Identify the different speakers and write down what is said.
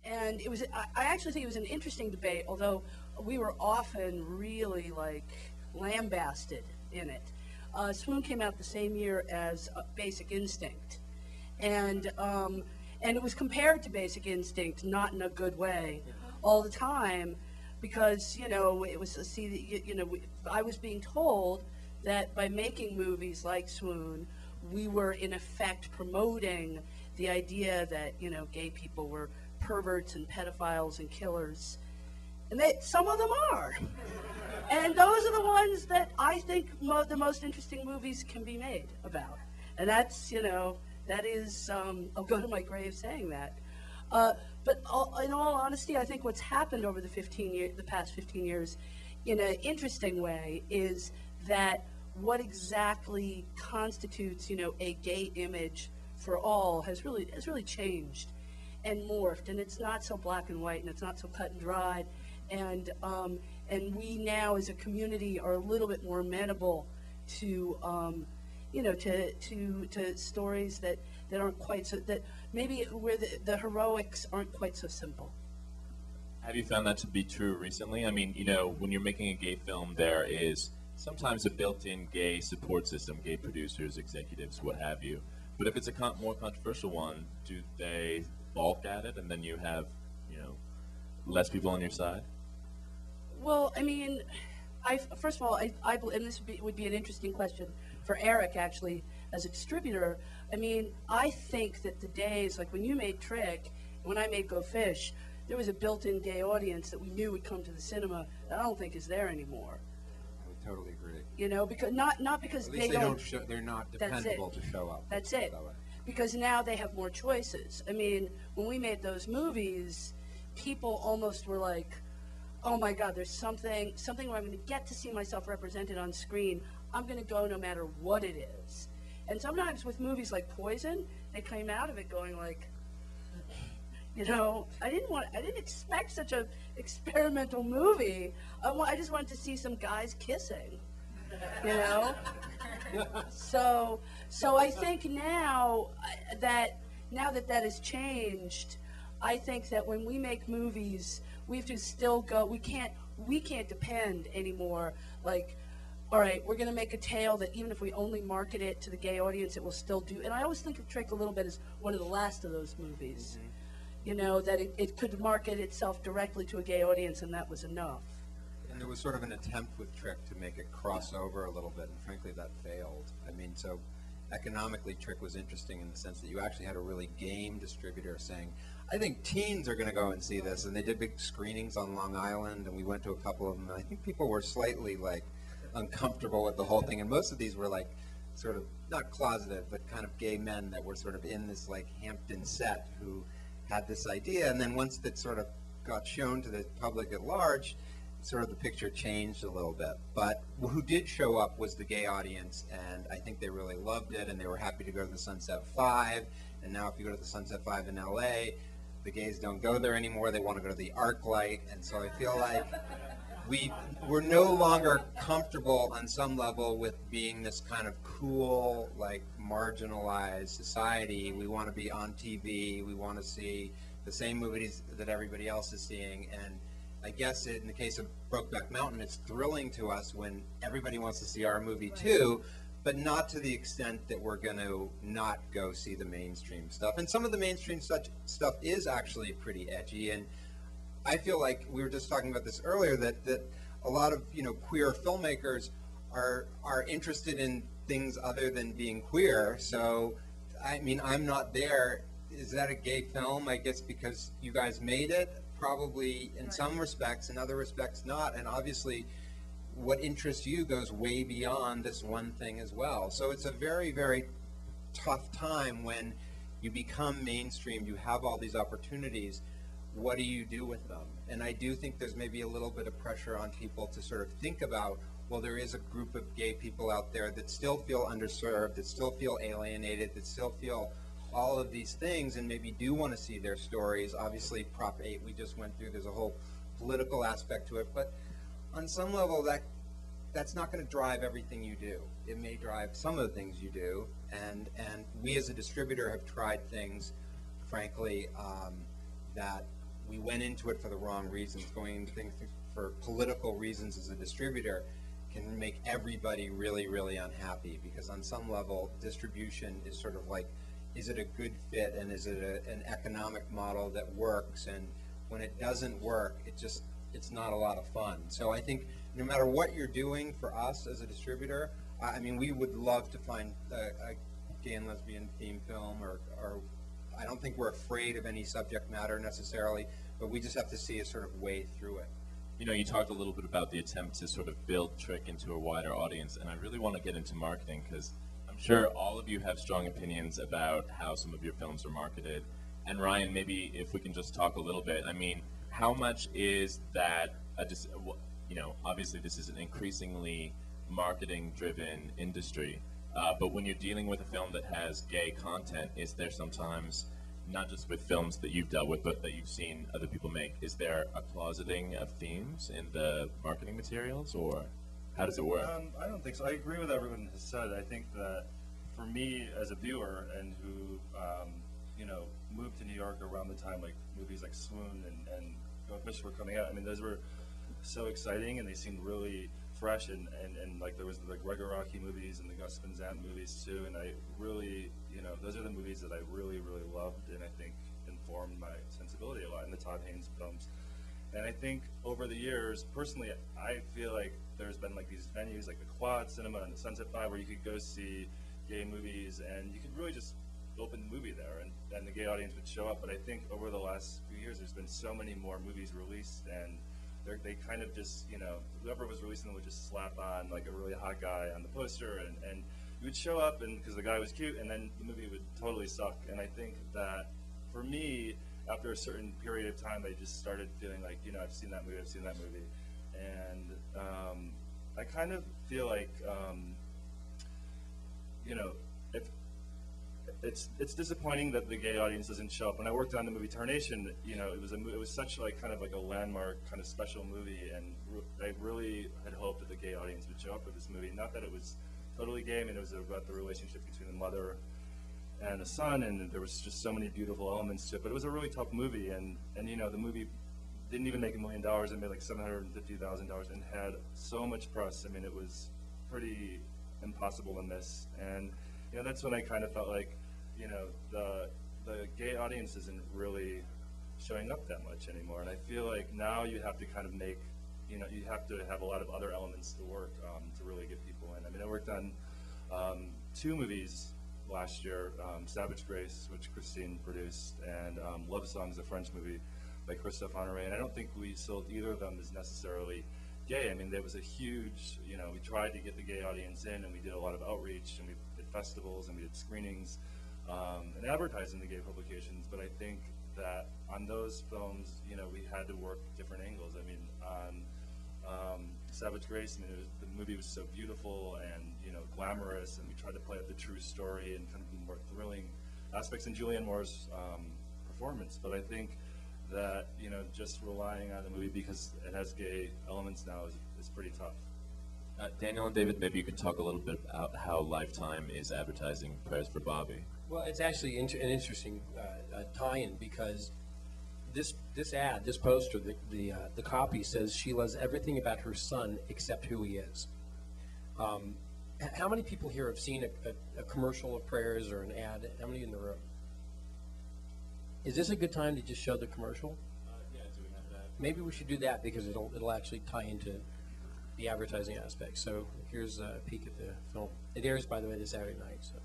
Speaker 1: And it was, I actually think it was an interesting debate, although we were often really like lambasted in it. Swoon came out the same year as Basic Instinct, and it was compared to Basic Instinct, not in a good way, all the time, because it was I was being told that by making movies like Swoon, we were in effect promoting the idea that gay people were perverts and pedophiles and killers, and some of them are. And those are the ones that I think the most interesting movies can be made about. And that's, that is, I'll go to my grave saying that. But in all honesty, I think what's happened over the past 15 years, in an interesting way, is that what exactly constitutes, a gay image for all has really changed and morphed, and it's not so black and white, and it's not so cut and dried, and we now as a community are a little bit more amenable to to stories that aren't quite so, that maybe where the heroics aren't quite so simple.
Speaker 2: Have you found that to be true recently? I mean, when you're making a gay film, there is sometimes a built-in gay support system, gay producers, executives, what have you. But if it's a more controversial one, do they balk at it, and then you have, less people on your side?
Speaker 1: Well, I mean, first of all, I and this would be an interesting question for Eric, actually, as a distributor. I mean, I think that the days, like when you made Trick, when I made Go Fish, there was a built-in gay audience that we knew would come to the cinema that I don't think is there anymore.
Speaker 3: I would totally agree.
Speaker 1: Because not because
Speaker 3: at least they don't show, they're not dependable to show up.
Speaker 1: That's it. Because now they have more choices. I mean, when we made those movies, people almost were like, oh my God, there's something where I'm going to get to see myself represented on screen. I'm going to go no matter what it is. And sometimes with movies like Poison, they came out of it going like, I didn't expect such an experimental movie. I just wanted to see some guys kissing, So I think now that has changed, I think that when we make movies, we have to still go. We can't depend anymore. Like, all right, we're going to make a tale that even if we only market it to the gay audience, it will still do. And I always think of Trick a little bit as one of the last of those movies. Mm-hmm. That it could market itself directly to a gay audience, and that was enough.
Speaker 3: And there was sort of an attempt with Trick to make it cross over a little bit, and frankly, that failed. I mean, so economically, Trick was interesting in the sense that you actually had a really game distributor saying, I think teens are going to go and see this, and they did big screenings on Long Island, and we went to a couple of them, and I think people were slightly, uncomfortable with the whole thing, and most of these were, sort of, not closeted, but kind of gay men that were sort of in this, Hampton set who had this idea, and then once that sort of got shown to the public at large, sort of the picture changed a little bit. But who did show up was the gay audience, and I think they really loved it, and they were happy to go to the Sunset 5, and now if you go to the Sunset 5 in LA, the gays don't go there anymore, they want to go to the ArcLight, and so I feel like we're no longer comfortable on some level with being this kind of cool, marginalized society. We want to be on TV, we want to see the same movies that everybody else is seeing, and I guess in the case of Brokeback Mountain, it's thrilling to us when everybody wants to see our movie too, but not to the extent that we're going to not go see the mainstream stuff. And some of the mainstream stuff is actually pretty edgy, and I feel like we were just talking about this earlier, that a lot of queer filmmakers are interested in things other than being queer. So, I mean, I'm not there. Is that a gay film? I guess because you guys made it? Probably in some respects, in other respects not. And obviously, what interests you goes way beyond this one thing as well. So it's a very, very tough time when you become mainstream, you have all these opportunities. What do you do with them? And I do think there's maybe a little bit of pressure on people to sort of think about, well, there is a group of gay people out there that still feel underserved, that still feel alienated, that still feel all of these things, and maybe do want to see their stories. Obviously, Prop 8 we just went through, there's a whole political aspect to it, but on some level that's not going to drive everything you do. It may drive some of the things you do, and we as a distributor have tried things, frankly, that we went into it for the wrong reasons, going into things for political reasons as a distributor can make everybody really, really unhappy, because on some level, distribution is sort of like, is it a good fit, and is it an economic model that works? And when it doesn't work, it's not a lot of fun. So I think no matter what you're doing for us as a distributor, I mean, we would love to find a gay and lesbian theme film, or I don't think we're afraid of any subject matter necessarily, but we just have to see a sort of way through it.
Speaker 2: You know, you talked a little bit about the attempt to sort of build Trick into a wider audience, and I really want to get into marketing, because I'm sure all of you have strong opinions about how some of your films are marketed. And Ryan, maybe if we can just talk a little bit, I mean, how much is that, you know, obviously this is an increasingly marketing-driven industry, but when you're dealing with a film that has gay content, is there sometimes, not just with films that you've dealt with, but that you've seen other people make, is there a closeting of themes in the marketing materials, or how does it work?
Speaker 4: I don't think so. I agree with everyone has said. I think that for me as a viewer, and who you know, moved to New York around the time like movies like Swoon and Go Fish were coming out, I mean, those were so exciting, and they seemed really fresh, and like there was the Gregor Rocky movies and the Gus Van Sant movies too, and I really, you know, those are the movies that I really, really loved, and I think informed my sensibility a lot in the Todd Haynes films. And I think over the years, personally, I feel like there's been like these venues like the GLAAD Cinema and the Sunset 5 where you could go see gay movies, and you could really just open the movie there, and the gay audience would show up. But I think over the last few years, there's been so many more movies released, and they kind of just, you know, whoever was releasing them would just slap on like a really hot guy on the poster, and you would show up, and because the guy was cute, and then the movie would totally suck. And I think that for me, after a certain period of time, I just started feeling like, you know, I've seen that movie, and I kind of feel like, you know, if it's disappointing that the gay audience doesn't show up. When I worked on the movie Tarnation, you know, it was such like kind of like a landmark kind of special movie, and I really had hoped that the gay audience would show up for this movie. Not that it was totally gay. I mean, it was about the relationship between the mother and the son, and there was just so many beautiful elements to it. But it was a really tough movie, and you know, the movie didn't even make $1 million. It made like $750,000 and had so much press. I mean, it was pretty impossible to miss. And you know, that's when I kind of felt like, you know, the gay audience isn't really showing up that much anymore. And I feel like now you have to kind of make, you know, you have to have a lot of other elements to work to really get people in. I mean, I worked on 2 movies last year, Savage Grace, which Christine produced, and Love Songs, a French movie by Christophe Honoré. And I don't think we sold either of them as necessarily gay. I mean, there was a huge, you know, we tried to get the gay audience in, and we did a lot of outreach, and we did festivals, and we did screenings, and advertising the gay publications. But I think that on those films, you know, we had to work different angles. I mean, on Savage Grace, I mean, the movie was so beautiful and, you know, glamorous, and we tried to play up the true story and kind of the more thrilling aspects in Julianne Moore's performance. But I think that, you know, just relying on the movie because it has gay elements now is pretty tough.
Speaker 2: Daniel and David, maybe you could talk a little bit about how Lifetime is advertising Prayers for Bobby.
Speaker 5: Well, it's actually an interesting tie-in, because this ad, this poster, the copy says she loves everything about her son except who he is. How many people here have seen a commercial of Prayers or an ad? How many in the room? Is this a good time to just show the commercial?
Speaker 2: Yeah, do we have that?
Speaker 5: Maybe we should do that, because it'll actually tie into the advertising aspect. So here's a peek at the film. It airs, by the way, this Saturday night. So.